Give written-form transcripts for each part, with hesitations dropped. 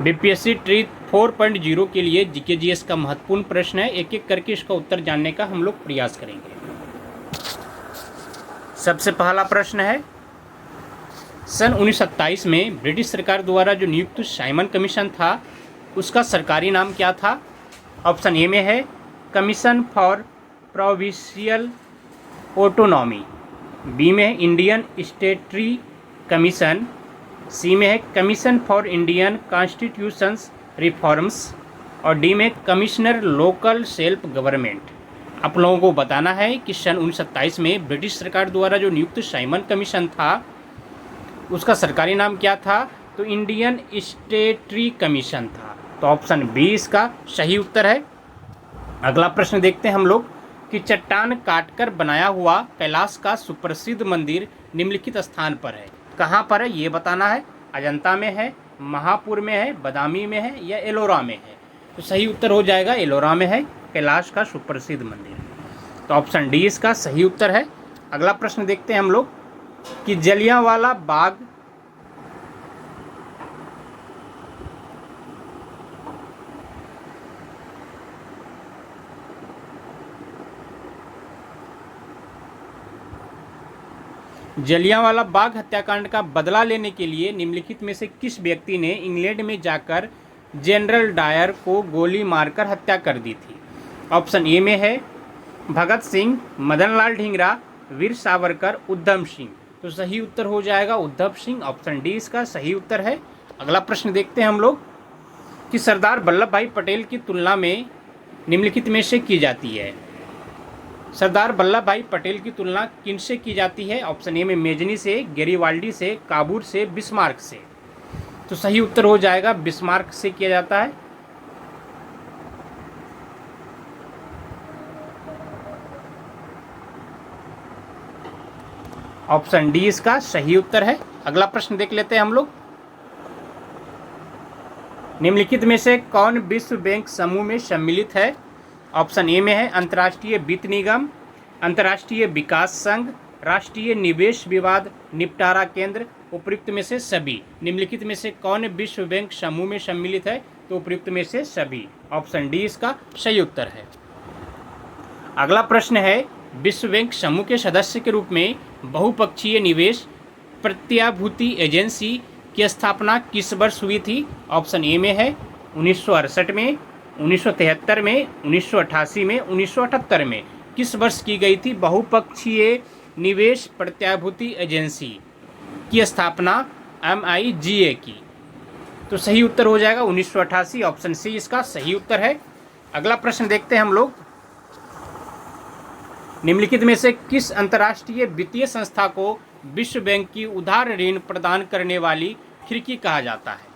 BPSC tree 4.0 के लिए GK GS का महत्वपूर्ण प्रश्न है। एक एक करके इसका उत्तर जानने का हम लोग प्रयास करेंगे। सबसे पहला प्रश्न है, सन 1927 में ब्रिटिश सरकार द्वारा जो नियुक्त साइमन कमीशन था उसका सरकारी नाम क्या था? ऑप्शन ए में है commission for provincial autonomy, B में है इंडियन स्टेटरी कमीशन, सी में है commission for Indian constitutions reforms और डी में कमिश्नर लोकल सेल्फ गवर्नमेंट। आप लोगों को बताना है कि सन 1927 में ब्रिटिश सरकार द्वारा जो नियुक्त साइमन कमीशन था उसका सरकारी नाम क्या था? तो इंडियन स्टेटरी कमीशन था। तो ऑप्शन बी इसका सही उत्तर है। अगला प्रश्न देखते हैं हम लोग कि चट्टान काटकर बनाया हुआ कैलाश का सुप्रसिद्ध मंदिर निम्नलिखित स्थान पर है। कहाँ पर है ये बताना है। अजंता में है, महापुर में है, बदामी में है या एलोरा में है? तो सही उत्तर हो जाएगा एलोरा में है कैलाश का सुप्रसिद्ध मंदिर। तो ऑप्शन डी इसका सही उत्तर है। अगला प्रश्न देखते हैं हम लोग कि जलियांवाला बाग जलियांवाला बाग हत्याकांड का बदला लेने के लिए निम्नलिखित में से किस व्यक्ति ने इंग्लैंड में जाकर जनरल डायर को गोली मारकर हत्या कर दी थी? ऑप्शन ए में है भगत सिंह, मदनलाल ढींगरा, वीर सावरकर, उधम सिंह। तो सही उत्तर हो जाएगा उधम सिंह। ऑप्शन डी इसका सही उत्तर है। अगला प्रश्न देखते हैं हम लोग कि सरदार वल्लभ भाई पटेल की तुलना में निम्नलिखित में से की जाती है। सरदार वल्लभ भाई पटेल की तुलना किनसे की जाती है? ऑप्शन ए में मेजनी से, गेरिवाल्डी से, काबूर से, बिस्मार्क से। तो सही उत्तर हो जाएगा बिस्मार्क से किया जाता है। ऑप्शन डी इसका सही उत्तर है। अगला प्रश्न देख लेते हैं हम लोग। निम्नलिखित में से कौन विश्व बैंक समूह में सम्मिलित है? ऑप्शन ए में है अंतर्राष्ट्रीय वित्त निगम, अंतर्राष्ट्रीय विकास संघ, राष्ट्रीय निवेश विवाद निपटारा केंद्र, उपयुक्त में से सभी। निम्नलिखित में से कौन विश्व बैंक समूह में सम्मिलित है? तो उपयुक्त में से सभी। ऑप्शन डी इसका सही उत्तर है। अगला प्रश्न है, विश्व बैंक समूह के सदस्य के रूप में बहुपक्षीय निवेश प्रत्याभूति एजेंसी की स्थापना किस वर्ष हुई थी? ऑप्शन ए में है 1968 में, 1973 में, 1988 में, 1978 में। किस वर्ष की गई थी बहुपक्षीय निवेश प्रत्याभूति एजेंसी की स्थापना MIGA की? तो सही उत्तर हो जाएगा 1988। ऑप्शन सी इसका सही उत्तर है। अगला प्रश्न देखते हैं हम लोग। निम्नलिखित में से किस अंतर्राष्ट्रीय वित्तीय संस्था को विश्व बैंक की उदार ऋण प्रदान करने वाली खिड़की कहा जाता है?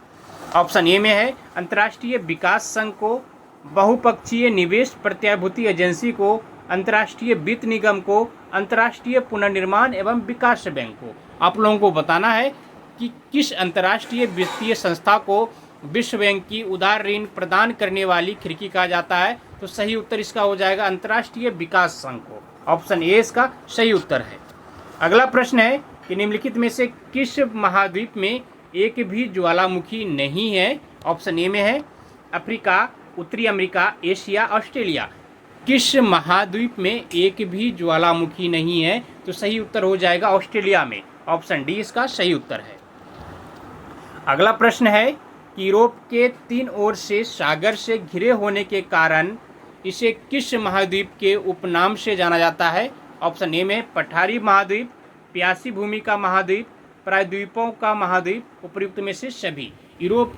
ऑप्शन ए में है अंतर्राष्ट्रीय विकास संघ को, बहुपक्षीय निवेश प्रत्याभूति एजेंसी को, अंतर्राष्ट्रीय वित्त निगम को, अंतर्राष्ट्रीय पुनर्निर्माण एवं विकास बैंक को। आप लोगों को बताना है कि किस अंतर्राष्ट्रीय वित्तीय संस्था को विश्व बैंक की उदार ऋण प्रदान करने वाली खिड़की कहा जाता है। तो सही उत्तर इसका हो जाएगा अंतर्राष्ट्रीय विकास संघ को। ऑप्शन ए इसका सही उत्तर है। अगला प्रश्न है कि निम्नलिखित में से किस महाद्वीप में एक भी ज्वालामुखी नहीं है? ऑप्शन ए में है अफ्रीका, उत्तरी अमेरिका, एशिया, ऑस्ट्रेलिया। किस महाद्वीप में एक भी ज्वालामुखी नहीं है? तो सही उत्तर हो जाएगा ऑस्ट्रेलिया में। ऑप्शन डी इसका सही उत्तर है। अगला प्रश्न है कि यूरोप के 3 ओर से सागर से घिरे होने के कारण इसे किस महाद्वीप के उपनाम से जाना जाता है? ऑप्शन ए में पठारी महाद्वीप, प्यासी भूमि का महाद्वीप, प्रायद्वीपों का महाद्वीप, उपयुक्त में से सभी। यूरोप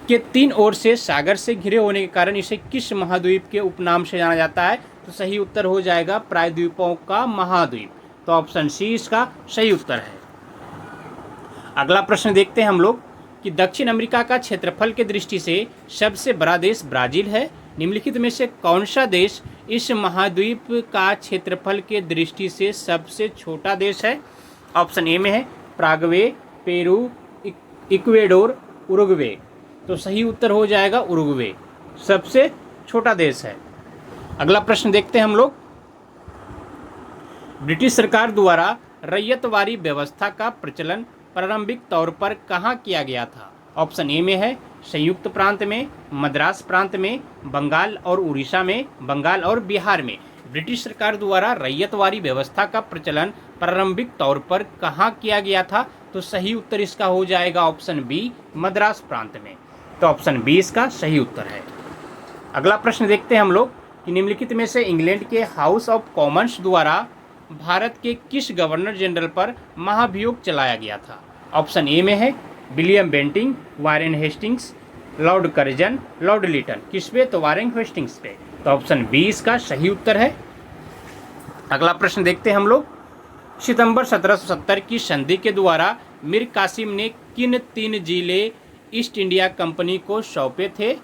के 3 ओर से सागर से घिरे होने के कारण इसे किस महाद्वीप के उपनाम से जाना जाता है? तो सही उत्तर हो जाएगा प्रायद्वीपों का महाद्वीप। तो ऑप्शन सी इसका सही उत्तर है। अगला प्रश्न देखते हैं हम लोग कि दक्षिण अमेरिका का क्षेत्रफल के दृष्टि से सबसे बड़ा देश ब्राज़ील है। निम्नलिखित में से कौन सा देश इस महाद्वीप का क्षेत्रफल के दृष्टि से सबसे छोटा देश है? ऑप्शन ए में है प्रागवे, पेरू, इक्वेडोर, उरुग्वे। तो सही उत्तर हो जाएगा उरुग्वे, सबसे छोटा देश है। अगला प्रश्न देखते हैं हम लोग। ब्रिटिश सरकार द्वारा रैयतवारी व्यवस्था का प्रचलन प्रारंभिक तौर पर कहाँ किया गया था? ऑप्शन ए में है संयुक्त प्रांत में, मद्रास प्रांत में, बंगाल और उड़ीसा में, बंगाल और बिहार में। ब्रिटिश सरकार द्वारा रैयतवारी व्यवस्था का प्रचलन प्रारंभिक तौर पर कहाँ किया गया था? तो सही उत्तर इसका हो जाएगा ऑप्शन बी, मद्रास प्रांत में। तो ऑप्शन बी इसका सही उत्तर है। अगला प्रश्न देखते हैं हम लोग कि निम्नलिखित में से इंग्लैंड के हाउस ऑफ कॉमन्स द्वारा भारत के किस गवर्नर जनरल पर महाभियोग चलाया गया था? ऑप्शन ए में है William Bentinck, Warren Hastings, Lord Curzon, Lord Lytton. किस पे? तो वारेन हेस्टिंग्स पे। तो ऑप्शन बी इसका सही उत्तर है। अगला प्रश्न देखते हैं हम लोग, सितंबर 1770 की संधि के द्वारा मीर कासिम ने किन 3 जिले ईस्ट इंडिया कंपनी को सौंपे थे?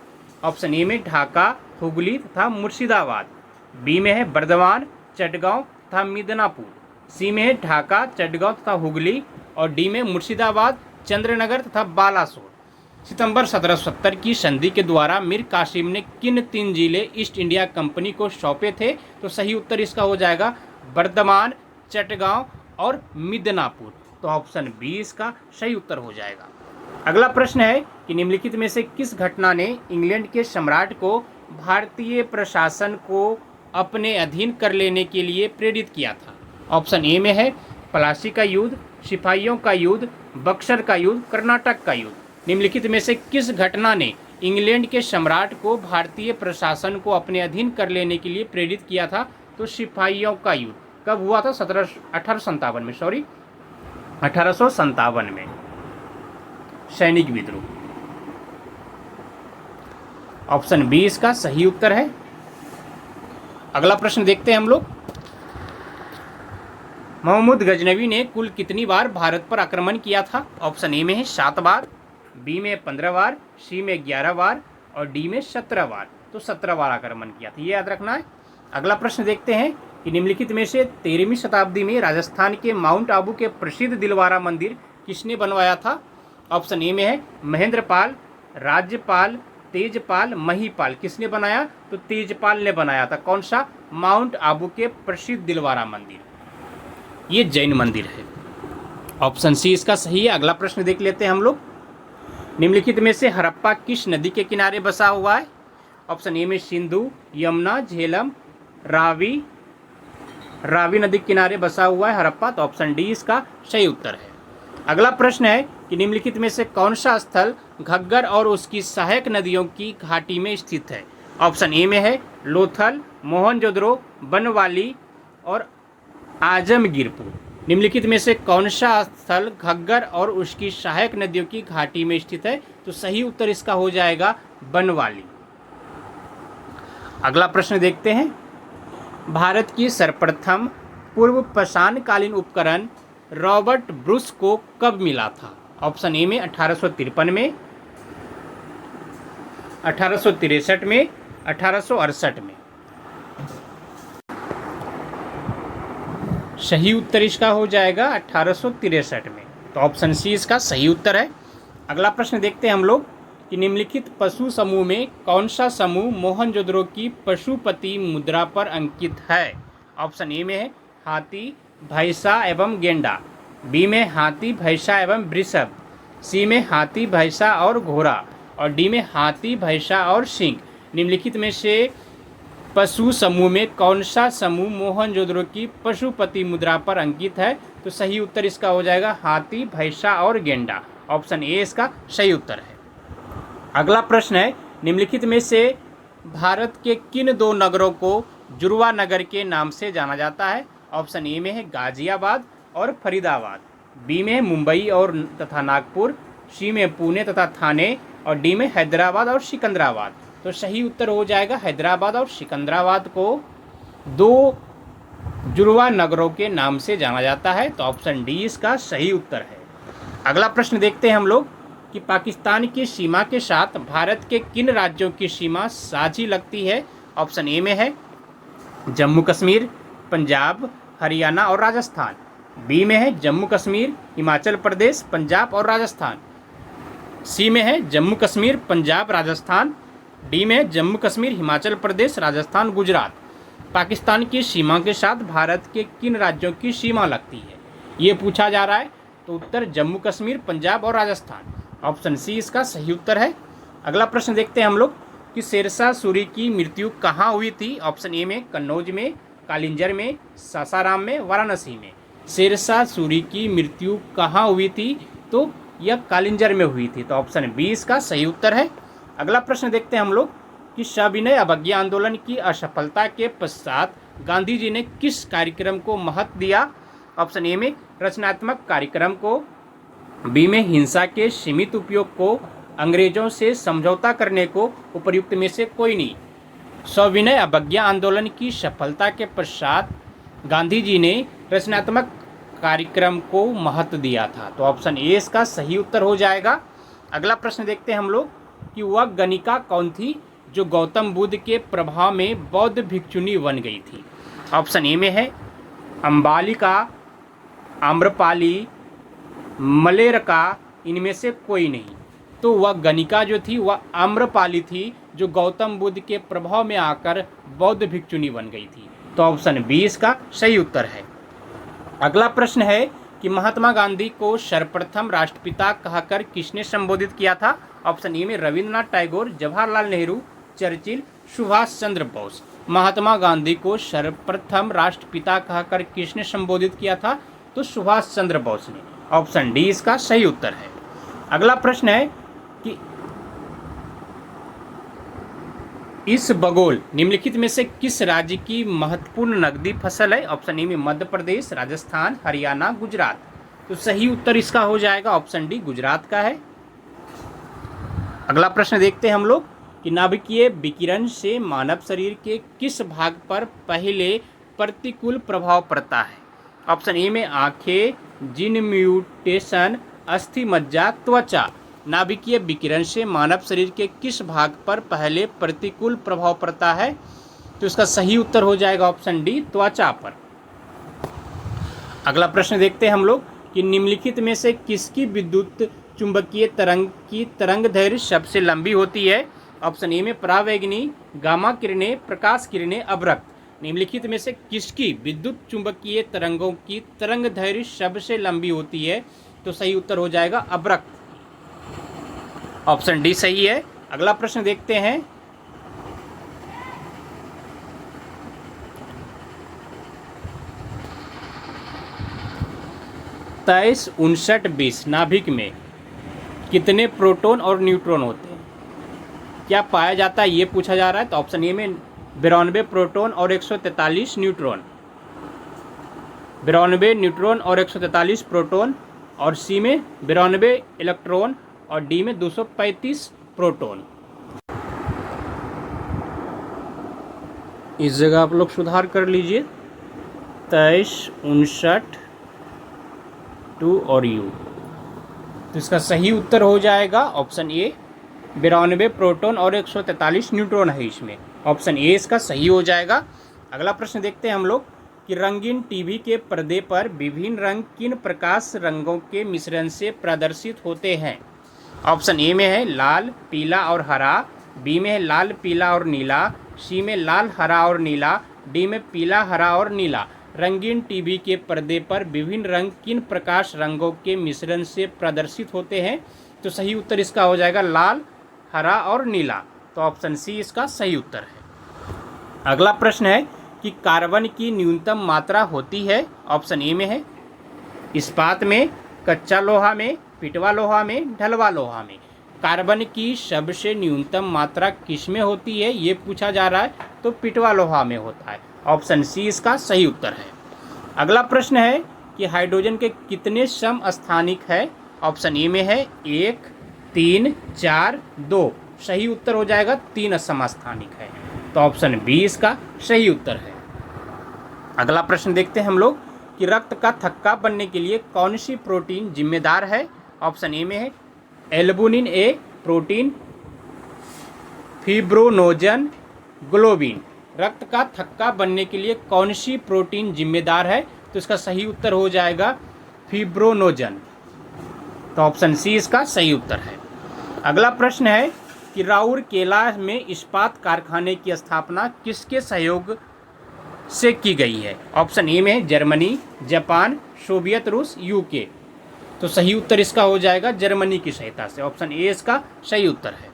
ऑप्शन ए में ढाका, हुगली तथा मुर्शिदाबाद, बी में है बर्दवान, चटगांव तथा मिदनापुर, सी में है ढाका, चटगांव तथा हुगली और डी में मुर्शिदाबाद, चंद्रनगर तथा बालासोर। सितंबर 1770 की संधि के द्वारा मीर कासिम ने किन 3 जिले ईस्ट इंडिया कंपनी को सौंपे थे? तो सही उत्तर इसका हो जाएगा बर्दमान, चटगांव और मिदनापुर। तो ऑप्शन बी इसका सही उत्तर हो जाएगा। अगला प्रश्न है कि निम्नलिखित में से किस घटना ने इंग्लैंड के सम्राट को भारतीय प्रशासन को अपने अधीन कर लेने के लिए प्रेरित किया था? ऑप्शन ए में है प्लासी का युद्ध, सिपाहियों का युद्ध, बक्सर का युद्ध, कर्नाटक का युद्ध। निम्नलिखित में से किस घटना ने इंग्लैंड के सम्राट को भारतीय प्रशासन को अपने अधीन कर लेने के लिए प्रेरित किया था? तो सिपाहियों का युद्ध कब हुआ था? 1857 में, 1857 में, सैनिक विद्रोह। ऑप्शन बी इसका सही उत्तर है। अगला प्रश्न देखते हैं हम लोग, महमूद गजनवी ने कुल कितनी बार भारत पर आक्रमण किया था? ऑप्शन ए में है 7 बार, बी में 15 बार, सी में 11 बार और डी में 17 बार। तो 17 बार आक्रमण किया था, ये याद रखना है। अगला प्रश्न देखते हैं कि निम्नलिखित में से 13वीं शताब्दी में राजस्थान के माउंट आबू के प्रसिद्ध दिलवारा मंदिर किसने बनवाया था? ऑप्शन ए में है महेंद्रपाल, राज्यपाल, तेजपाल, महीपाल। किसने बनाया? तो तेजपाल ने बनाया था। कौन सा? माउंट आबू के प्रसिद्ध दिलवारा मंदिर, ये जैन मंदिर है। ऑप्शन सी इसका सही है। अगला प्रश्न देख लेते हैं हम लोग, निम्नलिखित में से हड़प्पा किस नदी के किनारे बसा हुआ है? ऑप्शन ए में सिंधु, यमुना, झेलम, रावी नदी के किनारे बसा हुआ है हड़प्पा। तो ऑप्शन डी इसका सही उत्तर है। अगला प्रश्न है कि निम्नलिखित में से कौन सा स्थल घग्गर और उसकी सहायक नदियों की घाटी में स्थित है? ऑप्शन ए में है लोथल, मोहनजोदड़ो, बनवाली और आजमगीरपुर। निम्नलिखित में से कौन सा स्थल घग्गर और उसकी सहायक नदियों की घाटी में स्थित है? तो सही उत्तर इसका हो जाएगा बनवाली। अगला प्रश्न देखते हैं, भारत की सर्वप्रथम पूर्व पाषाणकालीन उपकरण रॉबर्ट ब्रुस को कब मिला था? ऑप्शन ए में 1853 में, 1863 में, 1868 में। सही उत्तर इसका हो जाएगा 1863 में। तो ऑप्शन सी इसका सही उत्तर है। अगला प्रश्न देखते हैं हम लोग कि निम्नलिखित पशु समूह में कौन सा समूह मोहनजोदड़ो की पशुपति मुद्रा पर अंकित है? ऑप्शन ए में है हाथी, भैंसा एवं गेंडा, बी में हाथी, भैंसा एवं वृषभ, सी में हाथी, भैंसा और घोड़ा और डी में हाथी, भैंसा और सिंह। निम्नलिखित में से पशु समूह में कौन सा समूह मोहनजोदड़ो की पशुपति मुद्रा पर अंकित है? तो सही उत्तर इसका हो जाएगा हाथी, भैंसा और गेंडा। ऑप्शन ए इसका सही उत्तर है। अगला प्रश्न है, निम्नलिखित में से भारत के किन 2 नगरों को जुड़वा नगर के नाम से जाना जाता है? ऑप्शन ए में है गाजियाबाद और फरीदाबाद, बी में मुंबई और तथा नागपुर, सी में पुणे तथा थाने और डी में हैदराबाद और सिकंदराबाद। तो सही उत्तर हो जाएगा हैदराबाद और सिकंदराबाद को 2 जुड़वा नगरों के नाम से जाना जाता है। तो ऑप्शन डी इसका सही उत्तर है। अगला प्रश्न देखते हैं हम लोग कि पाकिस्तान की सीमा के साथ भारत के किन राज्यों की सीमा साझी लगती है? ऑप्शन ए में है जम्मू कश्मीर, पंजाब, हरियाणा और राजस्थान, बी में है जम्मू कश्मीर, हिमाचल प्रदेश, पंजाब और राजस्थान, सी में है जम्मू कश्मीर, पंजाब, राजस्थान, डी में है जम्मू कश्मीर, हिमाचल प्रदेश, राजस्थान, गुजरात। पाकिस्तान की सीमा के साथ भारत के किन राज्यों की सीमा लगती है, ये पूछा जा रहा है। तो उत्तर जम्मू कश्मीर, पंजाब और राजस्थान। ऑप्शन सी इसका सही उत्तर है। अगला प्रश्न देखते हैं हम लोग कि शेरशाह सूरी की मृत्यु कहाँ हुई थी। ऑप्शन ए में कन्नौज में, कालिंजर में, सासाराम में, वाराणसी में। शेरशाह सूरी की मृत्यु कहाँ हुई थी, तो यह कालिंजर में हुई थी, तो ऑप्शन बी इसका सही उत्तर है। अगला प्रश्न देखते हैं हम लोग कि सविनय अवज्ञा आंदोलन की असफलता के पश्चात गांधी जी ने किस कार्यक्रम को महत्व दिया। ऑप्शन ए में रचनात्मक कार्यक्रम को, बी में हिंसा के सीमित उपयोग को, अंग्रेजों से समझौता करने को, उपर्युक्त में से कोई नहीं। सविनय अवज्ञा आंदोलन की सफलता के पश्चात गांधी जी ने रचनात्मक कार्यक्रम को महत्व दिया था, तो ऑप्शन ए इसका सही उत्तर हो जाएगा। अगला प्रश्न देखते हैं हम लोग कि वह गणिका कौन थी जो गौतम बुद्ध के प्रभाव में बौद्ध भिक्षुणी बन गई थी। ऑप्शन ए में है अम्बालिका, आम्रपाली, मलेरका, इनमें से कोई नहीं। तो वह गणिका जो थी वह आम्रपाली थी जो गौतम बुद्ध के प्रभाव में आकर बौद्ध भिक्षुणी बन गई थी, तो ऑप्शन बी इसका सही उत्तर है। अगला प्रश्न है कि महात्मा गांधी को सर्वप्रथम राष्ट्रपिता कहकर किसने संबोधित किया था। ऑप्शन ए में रविंद्रनाथ टैगोर, जवाहरलाल नेहरू, चर्चिल, सुभाष चंद्र बोस। महात्मा गांधी को सर्वप्रथम राष्ट्रपिता कहकर किसने संबोधित किया था, तो सुभाष चंद्र बोस ने। ऑप्शन डी इसका सही उत्तर है। अगला प्रश्न है कि इस बगोल निम्नलिखित में से किस राज्य की महत्वपूर्ण नकदी फसल है। ऑप्शन ए में मध्य प्रदेश, राजस्थान, हरियाणा, गुजरात। तो सही उत्तर इसका हो जाएगा ऑप्शन डी, गुजरात का है। अगला प्रश्न देखते हैं हम लोग कि नाभिकीय विकिरण से मानव शरीर के किस भाग पर पहले प्रतिकूल प्रभाव पड़ता है। ऑप्शन ए में आंखें, जीन म्यूटेशन, अस्थि मज्जा, त्वचा। नाभिकीय विकिरण से मानव शरीर के किस भाग पर पहले प्रतिकूल प्रभाव पड़ता है, तो इसका सही उत्तर हो जाएगा ऑप्शन डी, त्वचा पर। अगला प्रश्न देखते हैं हम लोग कि निम्नलिखित में से किसकी विद्युत चुंबकीय तरंग की तरंग दैर्घ्य सबसे लंबी होती है। ऑप्शन ए में परावैंगनी, गामा किरणें, प्रकाश किरणें, अवरक्त। निम्नलिखित में से किसकी विद्युत चुंबकीय तरंगों की तरंग दैर्घ्य सबसे लंबी होती है, तो सही उत्तर हो जाएगा अवरक्त, ऑप्शन डी सही है। अगला प्रश्न देखते हैं 23, 59, 20 नाभिक में कितने प्रोटॉन और न्यूट्रॉन होते हैं, क्या पाया जाता है, ये पूछा जा रहा है। तो ऑप्शन ए में 92 प्रोटॉन और 143 न्यूट्रॉन, 92 न्यूट्रॉन और 143 प्रोटॉन, और सी में 92 इलेक्ट्रॉन, और डी में 235 प्रोटॉन। इस जगह आप लोग सुधार कर लीजिए, 23, 59, 2 और यू। तो इसका सही उत्तर हो जाएगा ऑप्शन ए, 92 प्रोटॉन और 143 न्यूट्रॉन है इसमें, ऑप्शन ए इसका सही हो जाएगा। अगला प्रश्न देखते हैं हम लोग कि रंगीन टीवी के पर्दे पर विभिन्न रंग किन प्रकाश रंगों के मिश्रण से प्रदर्शित होते हैं। ऑप्शन ए में है लाल, पीला और हरा, बी में है लाल, पीला और नीला, सी में लाल, हरा और नीला, डी में पीला, हरा और नीला। रंगीन टीवी के पर्दे पर विभिन्न रंग किन प्रकाश रंगों के मिश्रण से प्रदर्शित होते हैं, तो सही उत्तर इसका हो जाएगा लाल, हरा और नीला, तो ऑप्शन सी इसका सही उत्तर है। अगला प्रश्न है कि कार्बन की न्यूनतम मात्रा होती है। ऑप्शन ए में है इस्पात में, कच्चा लोहा में, पिटवा लोहा में, ढलवा लोहा में। कार्बन की सबसे न्यूनतम मात्रा किस में होती है, ये पूछा जा रहा है, तो पिटवा लोहा में होता है, ऑप्शन सी इसका सही उत्तर है। अगला प्रश्न है कि हाइड्रोजन के कितने समस्थानिक है। ऑप्शन ए में है 1, 3, 4, 2। सही उत्तर हो जाएगा 3 समस्थानिक है, तो ऑप्शन बी इसका सही उत्तर है। अगला प्रश्न देखते हैं हम लोग कि रक्त का थक्का बनने के लिए कौन सी प्रोटीन जिम्मेदार है। ऑप्शन ए में है एल्बुमिन ए प्रोटीन, फिब्रोनोजन, ग्लोबिन। रक्त का थक्का बनने के लिए कौन सी प्रोटीन जिम्मेदार है, तो इसका सही उत्तर हो जाएगा फिब्रोनोजन, तो ऑप्शन सी इसका सही उत्तर है। अगला प्रश्न है कि राउरकेला में इस्पात कारखाने की स्थापना किसके सहयोग से की गई है। ऑप्शन ए में जर्मनी, जापान, सोवियत रूस, यूके। तो सही उत्तर इसका हो जाएगा जर्मनी की सहायता से। ऑप्शन ए इसका सही उत्तर है।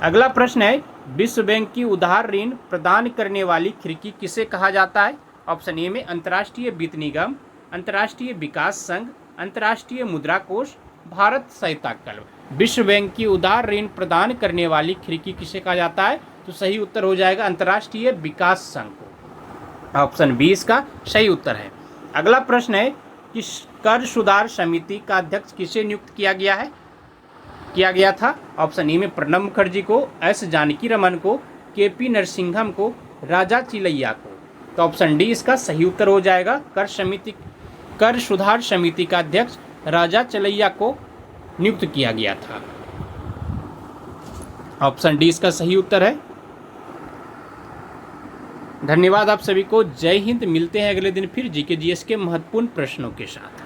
अगला प्रश्न है, विश्व बैंक की उधार ऋण प्रदान करने वाली खिड़की किसे कहा जाता है? ऑप्शन ए में अंतर्राष्ट्रीय वित्त निगम, अंतर्राष्ट्रीय विकास संघ, अंतर्राष्ट्रीय मुद्रा कोष, भारत सहायता क्लब। विश्व बैंक की उदार ऋण प्रदान करने वाली खिड़की किसे कहा जाता है? तो सही उत्तर हो जाएगा अंतर्राष्ट्रीय विकास संघ को। ऑप्शन बी इसका सही उत्तर है। अगला प्रश्न है कि कर सुधार समिति का अध्यक्ष किसे नियुक्त किया गया था? ऑप्शन ए में प्रणब मुखर्जी को, एस जानकी रमन को, केपी नरसिंघम को, राजा चिलैया को। तो ऑप्शन डी इसका सही उत्तर हो जाएगा। कर सुधार समिति का अध्यक्ष राजा चिलैया को नियुक्त किया गया था। ऑप्शन डी इसका सही उत्तर है। धन्यवाद आप सभी को। जय हिंद। मिलते हैं अगले दिन फिर जीके जीएस के महत्वपूर्ण प्रश्नों के साथ।